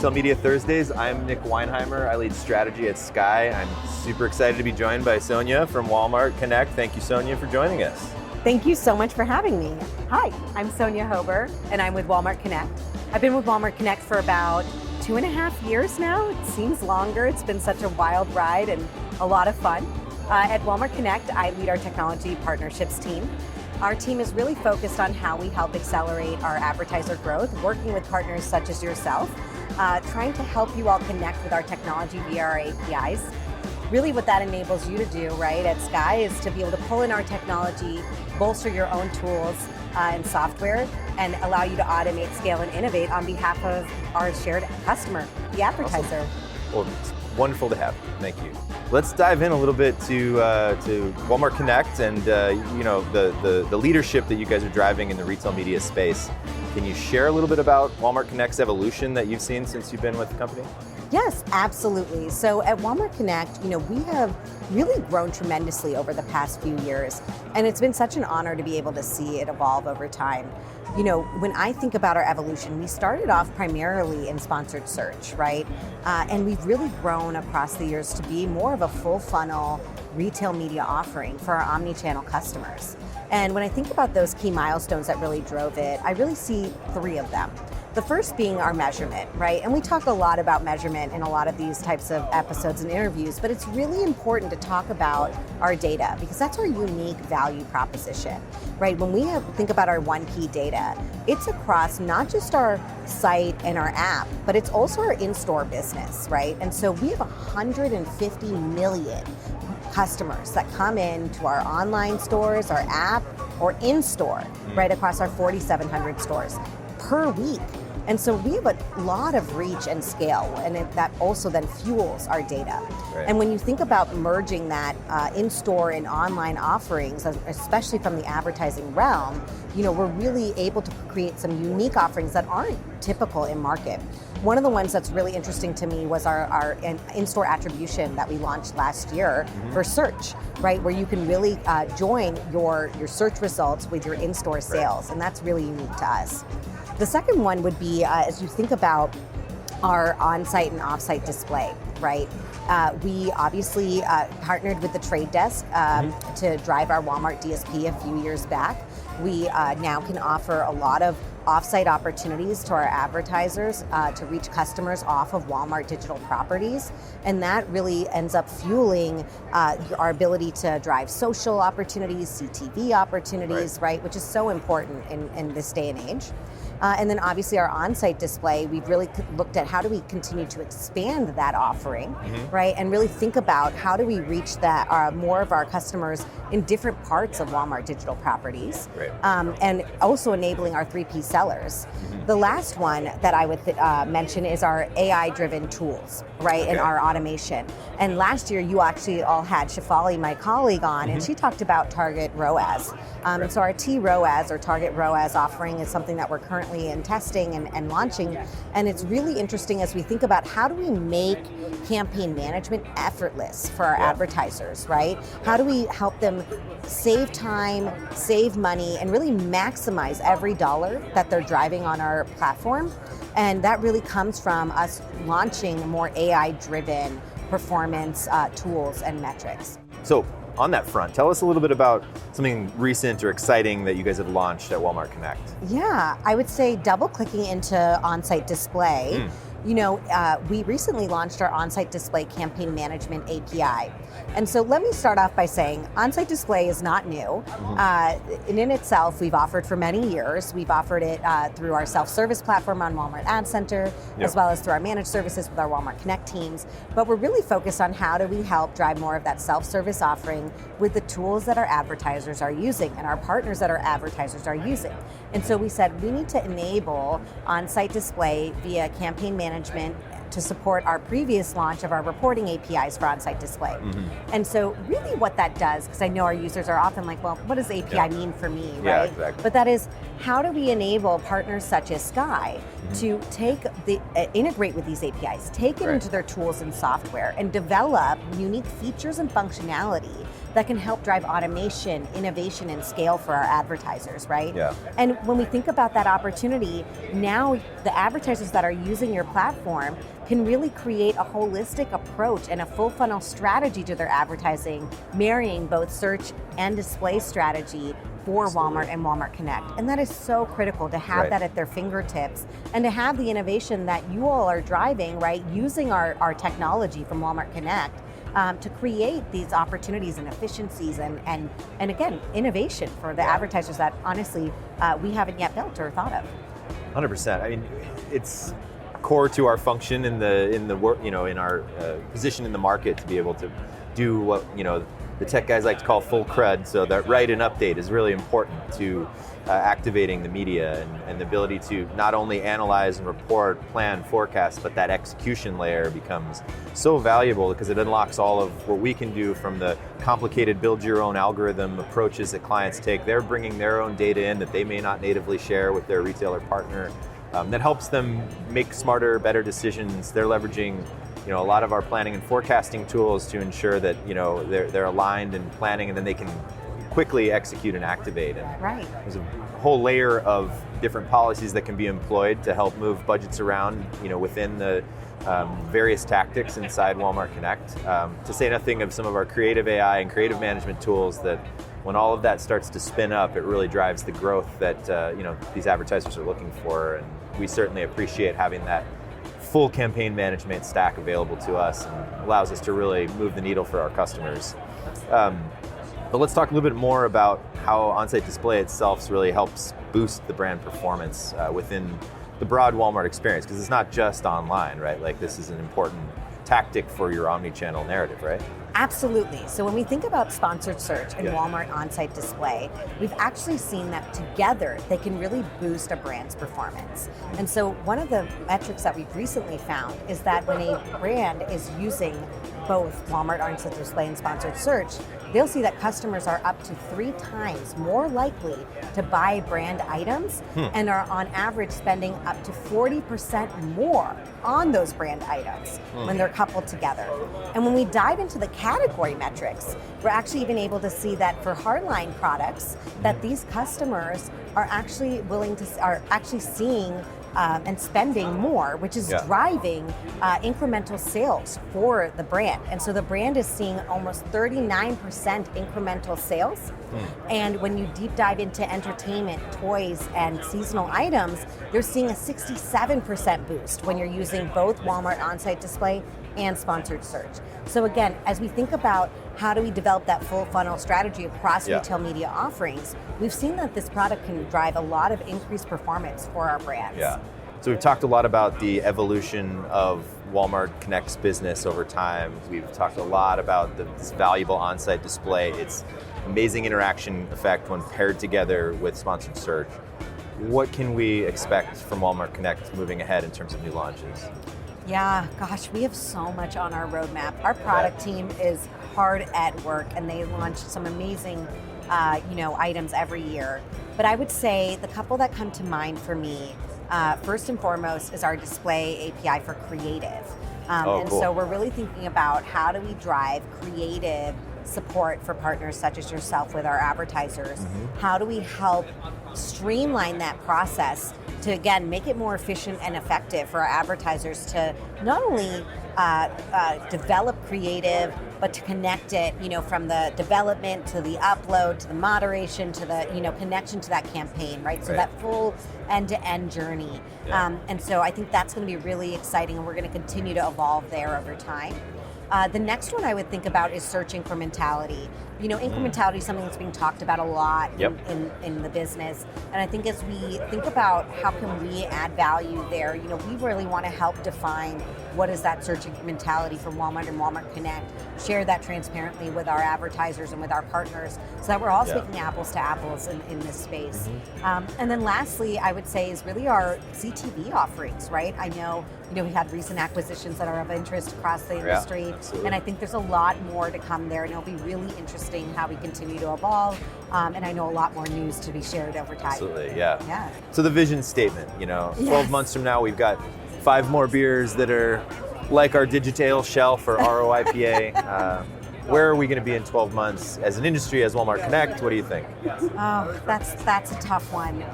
Retail Media Thursdays. I'm Nick Weinheimer. I lead strategy at Sky. I'm super excited to be joined by Sonya from Walmart Connect. Thank you, Sonya, for joining us. Thank you so much for having me. Hi, I'm Sonya Hober, and I'm with Walmart Connect. I've been with Walmart Connect for about 2.5 years now. It seems longer. It's been such a wild ride and a lot of fun. At Walmart Connect, I lead our technology partnerships team. Our team is really focused on how we help accelerate our advertiser growth, working with partners such as yourself, trying to help you all connect with our technology via our APIs. Really what that enables you to do, right, at Sky is to be able to pull in our technology, bolster your own tools and software, and allow you to automate, scale, and innovate on behalf of our shared customer, the advertiser. Awesome. Well, it's wonderful to have you. Thank you. Let's dive in a little bit to Walmart Connect and the leadership that you guys are driving in the retail media space. Can you share a little bit about Walmart Connect's evolution that you've seen since you've been with the company? Yes, absolutely. So at Walmart Connect, we have really grown tremendously over the past few years, and it's been such an honor to be able to see it evolve over time. When I think about our evolution, we started off primarily in sponsored search, right? And we've really grown across the years to be more of a full funnel retail media offering for our omni-channel customers. And when I think about those key milestones that really drove it, I really see 3 of them. The first being our measurement, right? And we talk a lot about measurement in a lot of these types of episodes and interviews, but it's really important to talk about our data because that's our unique value proposition, right? When we think about our 1P data, it's across not just our site and our app, but it's also our in-store business, right? And so we have 150 million customers that come into our online stores, our app, or in-store, right, across our 4,700 stores per week. And so we have a lot of reach and scale, and that also then fuels our data. Right. And when you think about merging that in-store and online offerings, especially from the advertising realm, we're really able to create some unique offerings that aren't typical in market. One of the ones that's really interesting to me was our in-store attribution that we launched last year for search, right? Where you can really join your search results with your in-store sales, and that's really unique to us. The second one would be, as you think about our on-site and off-site display, right? We obviously partnered with the Trade Desk to drive our Walmart DSP a few years back. We now can offer a lot of off-site opportunities to our advertisers to reach customers off of Walmart digital properties. And that really ends up fueling our ability to drive social opportunities, CTV opportunities, right? Which is so important in this day and age. And then obviously our on-site display, we've really looked at how do we continue to expand that offering, right? And really think about how do we reach that more of our customers in different parts of Walmart digital properties, and also enabling our 3P sellers. The last one that I would mention is our AI-driven tools, right, and our automation. And last year you actually all had Shafali, my colleague, on, and she talked about target ROAS. And so our T-ROAS or target ROAS offering is something that we're currently in testing and launching. And it's really interesting as we think about how do we make campaign management effortless for our advertisers, right? How do we help them save time, save money, and really maximize every dollar that they're driving on our platform? And that really comes from us launching more AI-driven performance tools and metrics. So on that front, tell us a little bit about something recent or exciting that you guys have launched at Walmart Connect. Yeah, I would say double-clicking into on-site display. We recently launched our on-site display campaign management API. And so let me start off by saying on-site display is not new. In itself, we've offered for many years. We've offered it through our self-service platform on Walmart Ad Center, as well as through our managed services with our Walmart Connect teams. But we're really focused on how do we help drive more of that self-service offering with the tools that our advertisers are using and our partners that our advertisers are using. And so we said we need to enable on-site display via campaign management to support our previous launch of our reporting APIs for on-site display. And so really what that does, because I know our users are often like, well, what does API mean for me, right? Yeah, exactly. But that is, how do we enable partners such as Sky to integrate with these APIs, take it into their tools and software, and develop unique features and functionality that can help drive automation, innovation, and scale for our advertisers, right? Yeah. And when we think about that opportunity, now the advertisers that are using your platform can really create a holistic approach and a full funnel strategy to their advertising, marrying both search and display strategy for Walmart and Walmart Connect. And that is so critical to have that at their fingertips and to have the innovation that you all are driving, right? Using our technology from Walmart Connect to create these opportunities and efficiencies and again, innovation for the advertisers that honestly we haven't yet built or thought of. 100%. I mean, it's core to our function in the work, in our position in the market to be able to do what the tech guys like to call full crud. So that write and update is really important to activating the media and the ability to not only analyze and report, plan, forecast, but that execution layer becomes so valuable because it unlocks all of what we can do from the complicated build your own algorithm approaches that clients take. They're bringing their own data in that they may not natively share with their retailer partner. That helps them make smarter, better decisions. They're leveraging a lot of our planning and forecasting tools to ensure that they're aligned in planning, and then they can quickly execute and activate. And there's a whole layer of different policies that can be employed to help move budgets around, within the various tactics inside Walmart Connect. To say nothing of some of our creative AI and creative management tools that, when all of that starts to spin up, it really drives the growth that these advertisers are looking for. And we certainly appreciate having that full campaign management stack available to us, and allows us to really move the needle for our customers. But let's talk a little bit more about how on-site display itself really helps boost the brand performance within the broad Walmart experience, because it's not just online, right? Like, this is an important tactic for your omni-channel narrative, right? Absolutely. So when we think about sponsored search and Walmart on-site display, we've actually seen that together they can really boost a brand's performance. And so one of the metrics that we've recently found is that when a brand is using both Walmart on-site display and sponsored search, they'll see that customers are up to 3 times more likely to buy brand items and are on average spending up to 40% more on those brand items when they're coupled together. And when we dive into the category metrics, we're actually even able to see that for hardline products, that these customers are actually seeing and spending more, which is driving incremental sales for the brand. And so the brand is seeing almost 39% incremental sales. And when you deep dive into entertainment, toys, and seasonal items, they're seeing a 67% boost when you're using both Walmart on-site display and sponsored search. So again, as we think about how do we develop that full funnel strategy across retail media offerings, we've seen that this product can drive a lot of increased performance for our brands. Yeah. So we've talked a lot about the evolution of Walmart Connect's business over time. We've talked a lot about this valuable on-site display, its amazing interaction effect when paired together with sponsored search. What can we expect from Walmart Connect moving ahead in terms of new launches? Yeah, gosh, we have so much on our roadmap. Our product team is hard at work, and they launch some amazing items every year. But I would say the couple that come to mind for me, first and foremost, is our display API for creative. Cool. So we're really thinking about how do we drive creative support for partners such as yourself with our advertisers. How do we help streamline that process to, again, make it more efficient and effective for our advertisers to not only develop creative, but to connect it, from the development to the upload to the moderation to the, connection to that campaign, right? So that full end-to-end journey. And so I think that's going to be really exciting, and we're going to continue to evolve there over time. The next one I would think about is search incrementality. Incrementality is something that's being talked about a lot in the business. And I think as we think about how can we add value there, we really want to help define what is that search mentality from Walmart and Walmart Connect, share that transparently with our advertisers and with our partners so that we're all speaking apples to apples in this space. And then lastly, I would say is really our CTV offerings, right? I know, we had recent acquisitions that are of interest across the industry, and I think there's a lot more to come there, and it'll be really interesting how we continue to evolve, and I know a lot more news to be shared over time. Absolutely, yeah. So the vision statement, 12 months from now, we've got 5 more beers that are like our digital shelf or ROIPA. Where are we going to be in 12 months as an industry, as Walmart Connect? What do you think? Oh, that's a tough one.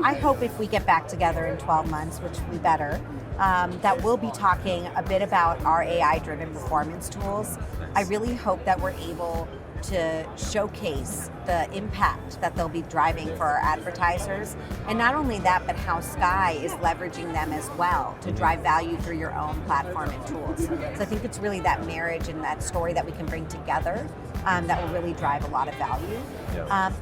I hope if we get back together in 12 months, which we better, that we'll be talking a bit about our AI-driven performance tools. I really hope that we're able to showcase the impact that they'll be driving for our advertisers. And not only that, but how Sky is leveraging them as well to drive value through your own platform and tools. So I think it's really that marriage and that story that we can bring together that will really drive a lot of value.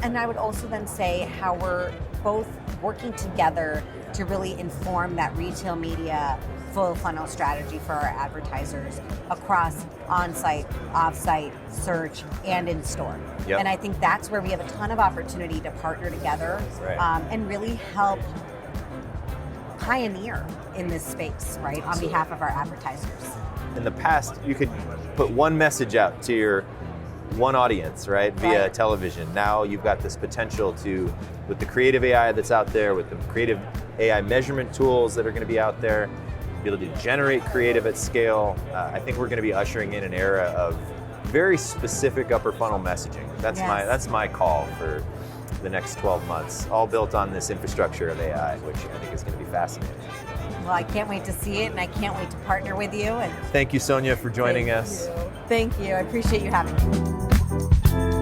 And I would also then say how we're both working together to really inform that retail media full funnel strategy for our advertisers across on-site, off-site, search, and in-store. And I think that's where we have a ton of opportunity to partner together and really help pioneer in this space, right, on behalf of our advertisers. In the past, you could put one message out to your one audience, right, via television. Now you've got this potential to, with the creative AI that's out there, with the creative AI measurement tools that are going to be out there, be able to generate creative at scale. I think we're going to be ushering in an era of very specific upper funnel messaging. That's my call for the next 12 months, all built on this infrastructure of AI, which I think is going to be fascinating. Well, I can't wait to see it, and I can't wait to partner with you. And thank you, Sonya, for joining us. Thank you. I appreciate you having me.